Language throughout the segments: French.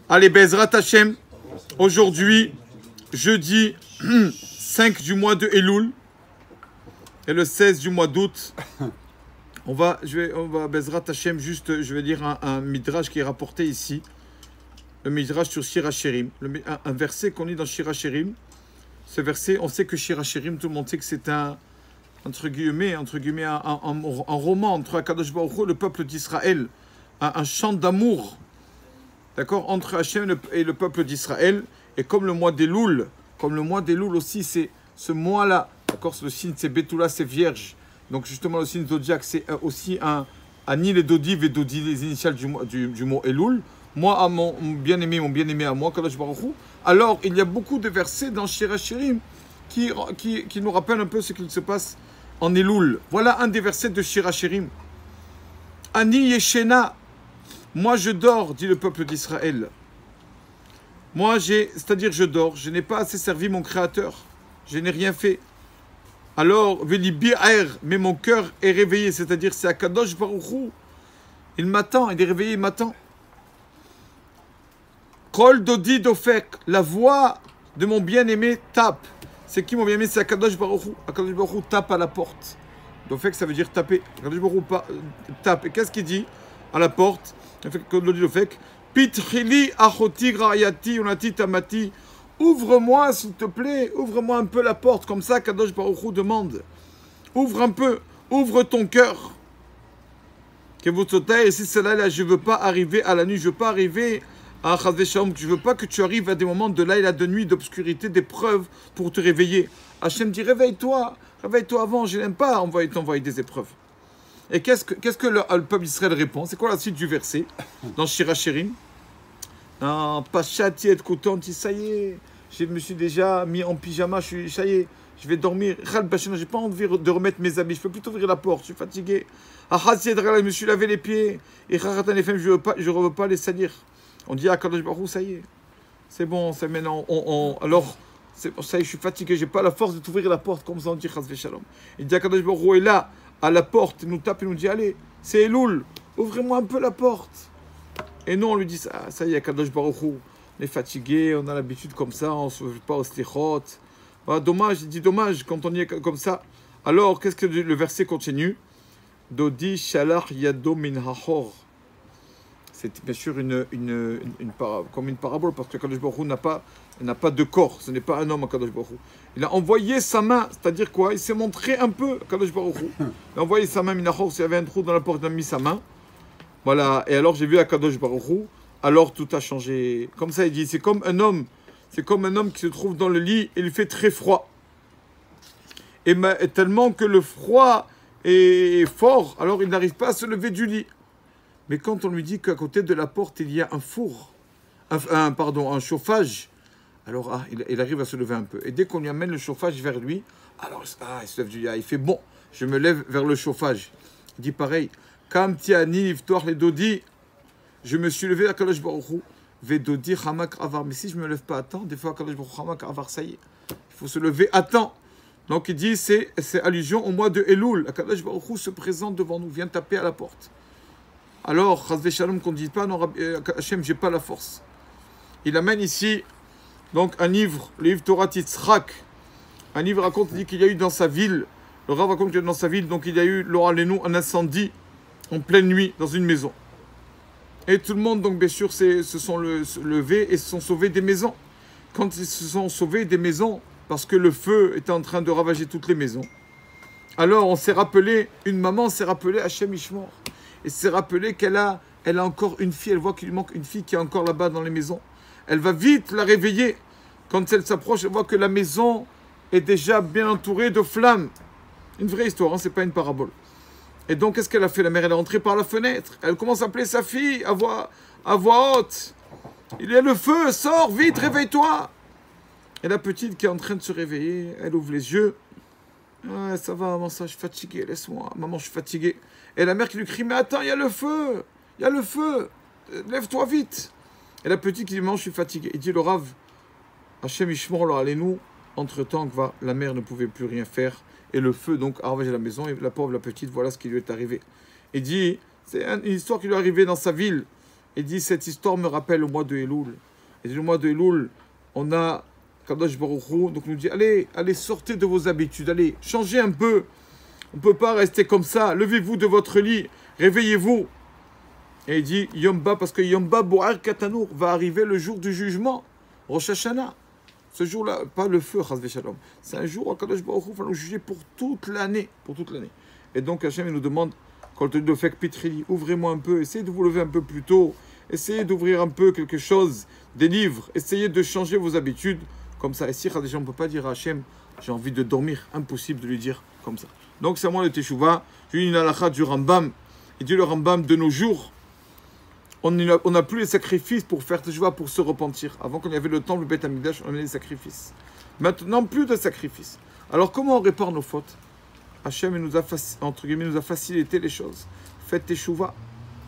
Allez, Bezrat Hashem, aujourd'hui, jeudi 5 du mois de Elul, et le 16 du mois d'août, on va, Bezrat Hashem, juste, je vais dire un midrash qui est rapporté ici, le midrash sur Shir HaShirim, un verset qu'on lit dans Shir HaShirim. Ce verset, on sait que Shir HaShirim, tout le monde sait que c'est entre guillemets, un roman entre Akadosh Baruch Hu et le peuple d'Israël, un chant d'amour, d'accord, entre Hachem et le peuple d'Israël. Et comme le mois d'Elul, aussi, c'est ce mois-là, d'accord, le signe, c'est Betula, c'est vierge. Donc justement, le signe zodiaque, c'est aussi Anil et Dodi, Vedodi, les initiales du mot Elul. Moi, à mon bien-aimé à moi, Kadosh Baruch Hu. Alors, il y a beaucoup de versets dans Shir HaShirim qui nous rappellent un peu ce qu'il se passe en Elul. Voilà un des versets de Shir HaShirim. Ani Yeshena, moi je dors, dit le peuple d'Israël. Moi, c'est-à-dire je dors, je n'ai pas assez servi mon Créateur. Je n'ai rien fait. Alors, Veli Bi'er, mais mon cœur est réveillé, c'est-à-dire c'est Akadosh Baruch Hu. Il m'attend, il est réveillé, il m'attend. Kol Dodi Dofek, la voix de mon bien-aimé tape. C'est qui mon bien-aimé? C'est Akadosh Baruch Hu. Akadosh Baruch Hu tape à la porte. Dofek, ça veut dire taper. Akadosh Baruch Hu tape. Et qu'est-ce qu'il dit à la porte? Kol Dodi Dofek. Pitrili achoti rayati unati tamati. Ouvre-moi, s'il te plaît. Ouvre-moi un peu la porte. Comme ça, Akadosh Baruch Hu demande. Ouvre un peu. Ouvre ton cœur. Que vous sautez. Et si cela là, je ne veux pas arriver à la nuit. Je ne veux pas arriver à Chazvé Shalom. Je ne veux pas que tu arrives à des moments de laïla, de nuit, d'obscurité, d'épreuves pour te réveiller. Hachem dit réveille-toi. Réveille-toi avant. Je n'aime pas t'envoyer des épreuves. Et qu'est-ce que le peuple d'Israël répond? C'est quoi la suite du verset dans Shir HaShirim? Non, Pachati et Koutanti, ça y est. Je me suis déjà mis en pyjama, ça y est, je vais dormir. J'ai pas envie de remettre mes habits, je peux plus ouvrir la porte, je suis fatigué. Je me suis lavé les pieds. Et je ne veux pas les salir. On dit à Kadosh Baruch Hu, ça y est. C'est bon, c'est maintenant. Alors, ça y est, je suis fatigué, j'ai pas la force de t'ouvrir la porte comme ça, on dit Chazvé Shalom. Il dit à Kadosh Baruch Hu est là, à la porte, il nous tape et nous dit allez, c'est Elul, ouvrez-moi un peu la porte. Et nous, on lui dit ça y est, Kadosh Baruch Hu. On est fatigué, on a l'habitude comme ça, on ne se fait pas au slichot. Voilà, dommage, il dit dommage quand on y est comme ça. Alors, qu'est-ce que le verset continue? Dodi shalach yado min hachor. C'est bien sûr comme une parabole, parce que Kadosh Baruch Hu n'a pas de corps, ce n'est pas un homme, Kadosh Baruch Hu. Il a envoyé sa main, c'est-à-dire quoi? Il s'est montré un peu, Kadosh Baruch Hu. Il a envoyé sa main, min hachor, s'il y avait un trou dans la porte, il a mis sa main. Voilà, et alors j'ai vu Akadosh Baruch Hu, alors tout a changé. Comme ça, il dit, c'est comme un homme qui se trouve dans le lit et il fait très froid. Et tellement que le froid est fort, alors il n'arrive pas à se lever du lit. Mais quand on lui dit qu'à côté de la porte, il y a un four, un chauffage, alors il arrive à se lever un peu. Et dès qu'on lui amène le chauffage vers lui, alors il se lève du lit, il fait bon, je me lève vers le chauffage. Il dit pareil. Kam tiani iftoar les dodi, je me suis levé à Kadosh Baruch Hu, vedodi chamak avar. Mais si je ne me lève pas à temps, des fois Kadosh Baruch Hu chamak avar, ça y est, il faut se lever à temps. Donc il dit, c'est allusion au mois de Elul. Kadosh Baruch Hu se présente devant nous, vient taper à la porte. Alors, Chazvé Shalom, qu'on ne dise pas, non, Hachem, j'ai pas la force. Il amène ici, donc, un livre, le livre Torah Titzrak. Un livre raconte, il dit qu'il y a eu dans sa ville, le Rav raconte que dans sa ville, donc il y a eu, un incendie en pleine nuit dans une maison. Et tout le monde, donc bien sûr, se sont levés et se sont sauvés des maisons. Quand ils se sont sauvés des maisons, parce que le feu était en train de ravager toutes les maisons, alors on s'est rappelé, une maman s'est rappelée Hachem Ishmor, et s'est rappelé qu'elle a encore une fille, elle voit qu'il lui manque une fille qui est encore là-bas dans les maisons. Elle va vite la réveiller. Quand elle s'approche, elle voit que la maison est déjà bien entourée de flammes. Une vraie histoire, hein, c'est pas une parabole. Et donc, qu'est-ce qu'elle a fait? La mère, elle est rentrée par la fenêtre. Elle commence à appeler sa fille à voix haute. Il y a le feu, sors, vite, réveille-toi. Et la petite qui est en train de se réveiller, elle ouvre les yeux. Ah, ça va, maman, ça, je suis fatigué, laisse-moi. Maman, je suis fatigué. Et la mère qui lui crie, mais attends, il y a le feu. Il y a le feu. Lève-toi vite. Et la petite qui dit, maman, je suis fatigué. Il dit, le Rav, Hachem Ishmor, alors allez-nous. Entre-temps, la mère ne pouvait plus rien faire. Et le feu, donc, a ravagé la maison. Et la pauvre, la petite, voilà ce qui lui est arrivé. Il dit, c'est une histoire qui lui est arrivée dans sa ville. Il dit, cette histoire me rappelle le mois de Elul. Et le mois de Elul, on a Kadosh Baruch Hu, donc il nous dit, allez, sortez de vos habitudes, allez, changez un peu. On ne peut pas rester comme ça. Levez-vous de votre lit, réveillez-vous. Et il dit, Yomba, parce que Yomba Boar Katanour va arriver le jour du jugement, Rosh Hashanah. Ce jour-là, pas le feu, Chazve Shalom. C'est un jour où Kadosh Baruch Hu va nous juger pour toute l'année. Et donc Hachem il nous demande, quand le fait Pitri, ouvrez-moi un peu, essayez de vous lever un peu plus tôt, essayez d'ouvrir un peu quelque chose, des livres, essayez de changer vos habitudes, comme ça. Et si on ne peut pas dire à Hachem, j'ai envie de dormir, impossible de lui dire comme ça. Donc c'est à moi le Teshuvah, j'ai une halakha du Rambam, il dit le Rambam de nos jours, on n'a plus les sacrifices pour faire Teshuvah, pour se repentir. Avant, quand il y avait le temple, le Beth Amikdash, on avait les sacrifices. Maintenant, plus de sacrifices. Alors comment on répare nos fautes? Hachem nous a, entre guillemets, nous a facilité les choses. Faites Teshuvah,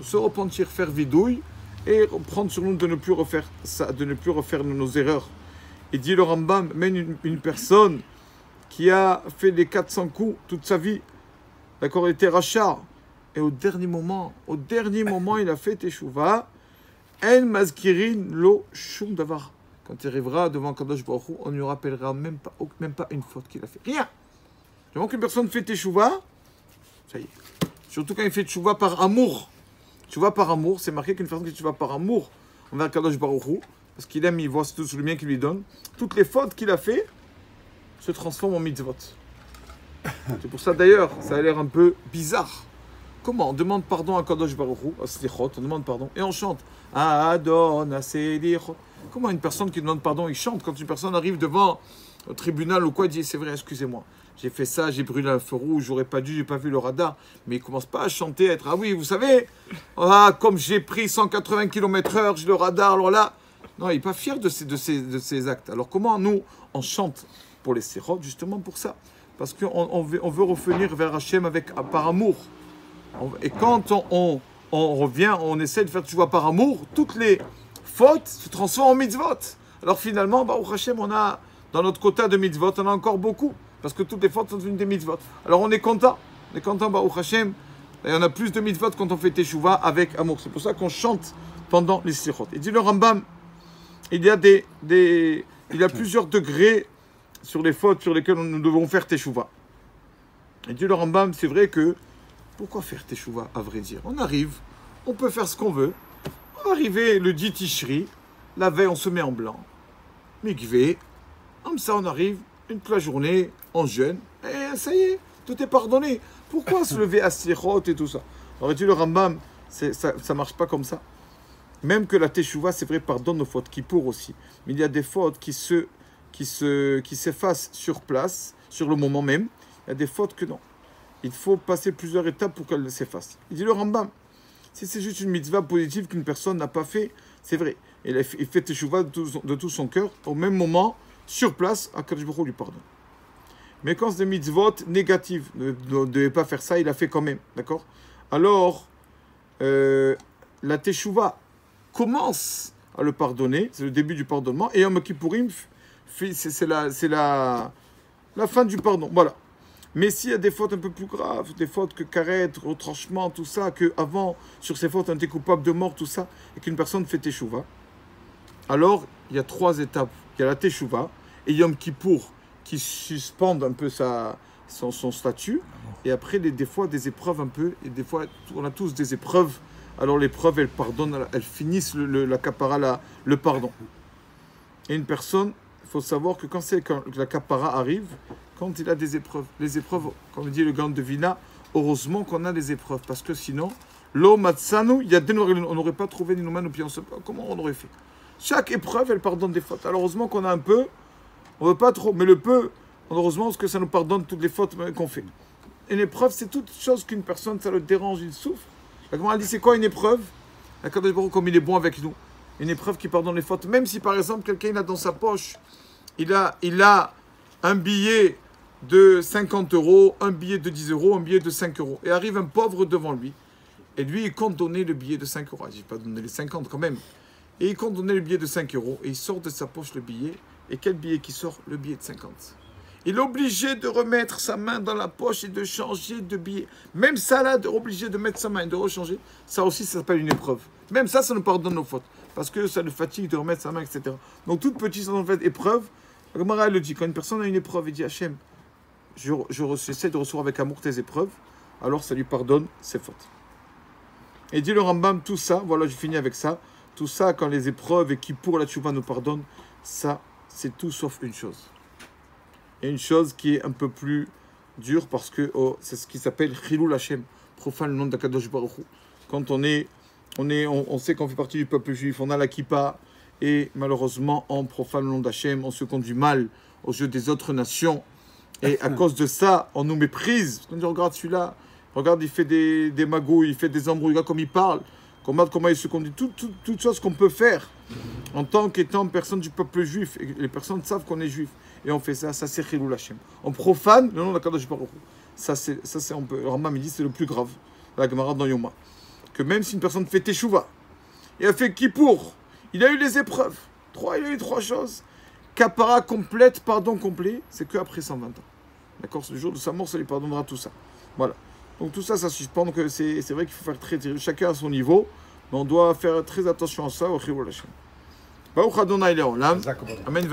se repentir, faire vidouille, et prendre sur nous de ne plus refaire ça, de ne plus refaire nos erreurs. Il dit le Rambam, même une personne qui a fait les 400 coups toute sa vie, d'accord, il était rachat, et au dernier moment, il a fait Teshuvah, El Mazkirin lo shum davar. Quand il arrivera devant Kadosh Baruch Hu, on ne lui rappellera même pas une faute qu'il a fait. Rien. Avant qu'une personne fait Teshuvah, ça y est. Surtout quand il fait Teshuvah par amour. Teshuvah par amour, c'est marqué qu'une personne qui fait Teshuvah par amour envers Kadosh Baruch Hu, parce qu'il aime, il voit tout le bien qu'il lui donne, toutes les fautes qu'il a fait se transforment en mitzvot. C'est pour ça d'ailleurs, ça a l'air un peu bizarre. Comment? On demande pardon à Kadosh Baruch Hu, à Slichot, on demande pardon, et on chante. Adon Slichot. Comment une personne qui demande pardon, il chante? Quand une personne arrive devant au tribunal ou quoi, il dit, c'est vrai, excusez-moi. J'ai fait ça, j'ai brûlé un feu rouge, j'aurais pas dû, j'ai pas vu le radar. Mais il commence pas à chanter, à être, ah oui, vous savez, comme j'ai pris 180 km/h, j'ai le radar, alors là. Non, il n'est pas fier de ses actes. Alors comment nous, on chante pour les sirot, justement pour ça? Parce qu'on veut revenir vers Hachem par amour. Et quand on revient, on essaie de faire Teshuvah par amour, toutes les fautes se transforment en mitzvot. Alors finalement, Baruch Hachem, on a, dans notre quota de mitzvot, on a encore beaucoup. Parce que toutes les fautes sont devenues des mitzvot. Alors on est content. On est content, Baruch Hachem. Et on a plus de mitzvot quand on fait Teshuvah avec amour. C'est pour ça qu'on chante pendant les sirot. Il dit le Rambam, il y a plusieurs degrés sur les fautes sur lesquelles nous devons faire Teshuvah. Il dit le Rambam, c'est vrai que, pourquoi faire Teshuvah, à vrai dire? On arrive, on peut faire ce qu'on veut. On va arriver le 10 Tishri, la veille on se met en blanc. Mikvé, comme ça on arrive, toute la journée, en jeûne, et ça y est, tout est pardonné. Pourquoi se lever à Slichot et tout ça? Alors il dit le Rambam, ça ne marche pas comme ça. Même que la Teshuvah, c'est vrai, pardonne nos fautes, Kippour aussi. Mais il y a des fautes qui s'effacent sur place, sur le moment même. Il y a des fautes que non. Il faut passer plusieurs étapes pour qu'elles s'effacent. Il dit le Rambam, si c'est juste une mitzvah positive qu'une personne n'a pas fait, c'est vrai. Il fait Teshuvah de tout son cœur, au même moment, sur place, HaKadosh Baruch Hu lui pardonne. Mais quand c'est des mitzvot négatives, ne devait pas faire ça, il a fait quand même. D'accord? Alors, la Teshuvah commence à le pardonner, c'est le début du pardonnement, et Yom Kippourim, c'est la fin du pardon. Voilà. Mais s'il y a des fautes un peu plus graves, des fautes que karet, retranchement, tout ça, qu'avant, sur ces fautes, on était coupable de mort, tout ça, et qu'une personne fait Teshuvah, alors il y a 3 étapes. Il y a la Teshuvah, et Yom Kippour, qui suspendent un peu son statut, et après, des fois, des épreuves un peu, et des fois, on a tous des épreuves. Alors l'épreuve, elle pardonne, elles finissent la kapara, le pardon. Et une personne, il faut savoir que quand la kapara arrive, quand il a des épreuves, les épreuves, comme dit le Gaon de Vina, heureusement qu'on a des épreuves, parce que sinon, l'eau matsanu, il y a on n'aurait pas trouvé ni nous et puis on ne sait pas comment on aurait fait. Chaque épreuve, elle pardonne des fautes. Alors heureusement qu'on a un peu, on ne veut pas trop, mais le peu, heureusement, parce que ça nous pardonne toutes les fautes qu'on fait. Une épreuve, c'est toute chose qu'une personne, ça le dérange, il souffre. La Gemara dit, c'est quoi une épreuve? La Kadosh Baruch Hu, comme il est bon avec nous. Une épreuve qui pardonne les fautes. Même si, par exemple, quelqu'un il a dans sa poche, il a un billet de 50 €, un billet de 10 €, un billet de 5 €. Et arrive un pauvre devant lui. Et lui, il compte donner le billet de 5 €. Je ne vais pas donner les 50 quand même. Et il compte donner le billet de 5 €. Et il sort de sa poche le billet. Et quel billet qui sort? Le billet de 50. Il est obligé de remettre sa main dans la poche et de changer de billet. Même ça, là, obligé de mettre sa main et de rechanger, ça aussi, ça s'appelle une épreuve. Même ça, ça nous pardonne nos fautes. Parce que ça le fatigue de remettre sa main, etc. Donc, toute petite, en fait, épreuve. La Gemara, elle le dit, quand une personne a une épreuve, il dit, Hachem, j'essaie de recevoir avec amour tes épreuves, alors ça lui pardonne ses fautes. Et dit le Rambam, tout ça, voilà, je finis avec ça, tout ça, quand les épreuves et qui pour la tchouva nous pardonnent, ça, c'est tout sauf une chose. Et une chose qui est un peu plus dure parce que c'est ce qui s'appelle Chilul Hashem, profane le nom d'Akadosh Baruch Hu. Quand on sait qu'on fait partie du peuple juif, on a la kippa, et malheureusement, on profane le nom d'Hachem, on se conduit mal aux yeux des autres nations. Et à cause de ça, on nous méprise. On dit, regarde celui-là, regarde, il fait des magouilles, il fait des embrouilles, regarde comme il parle, regarde comment il se conduit. Toutes choses qu'on peut faire en tant qu'étant personne du peuple juif. Et les personnes savent qu'on est juif. Et on fait ça, ça c'est Chilul Hashem. On profane le nom d'Akadosh Baruch Hu. Ça c'est on peut. Le Rambam dit c'est le plus grave. La Gemara dans Yoma. Que même si une personne fait Teshuvah, et a fait Kippour, il a eu les épreuves. Il a eu 3 choses. Kapara complète, pardon complet, c'est qu'après 120 ans. D'accord, le jour de sa mort, ça lui pardonnera tout ça. Voilà. Donc tout ça, ça suspend. Donc c'est vrai qu'il faut faire très, chacun à son niveau, mais on doit faire très attention à ça au Chilul Hashem. Baruch Adonai Leolam. Amen.